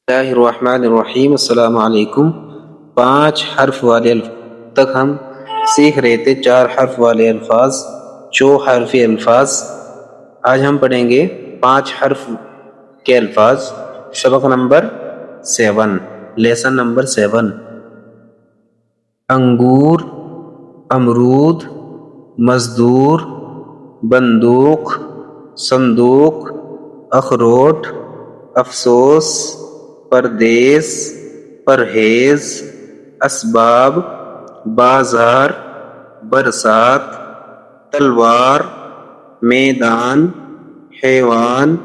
اللہ الرحمن الرحیم۔ السلام علیکم۔ 5 حرف والے تک ہم سیکھ رہے تھے 4 حرف والے الفاظ، 4 حرفی الفاظ۔ آج ہم پڑھیں گے 5 حرف کے الفاظ۔ سبق نمبر 7، لیسن نمبر 7۔ انگور، امرود، مزدور، بندوق، صندوق، اخروٹ، افسوس، پردیس، پرہیز، اسباب، بازار، برسات، تلوار، میدان، حیوان،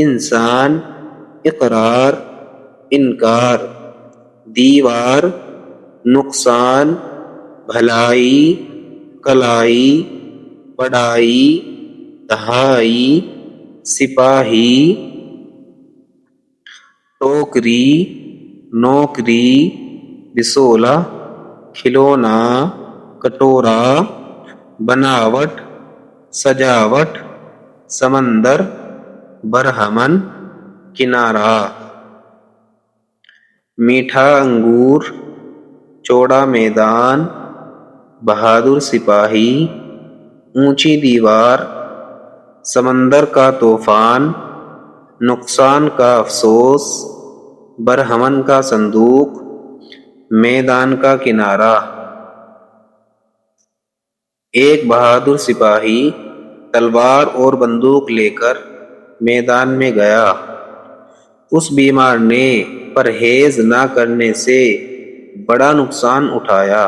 انسان، اقرار، انکار، دیوار، نقصان، بھلائی، کلائی، پڑھائی، دہائی، سپاہی، ٹوکری، نوکری، بسولہ، کھلونا، کٹورا، بناوٹ، سجاوٹ، سمندر، برہمن، کنارہ۔ میٹھا انگور، چوڑا میدان، بہادر سپاہی، اونچی دیوار، سمندر کا طوفان، نقصان کا افسوس، برہمن کا صندوق، میدان کا کنارہ۔ ایک بہادر سپاہی تلوار اور بندوق لے کر میدان میں گیا۔ اس بیمار نے پرہیز نہ کرنے سے بڑا نقصان اٹھایا۔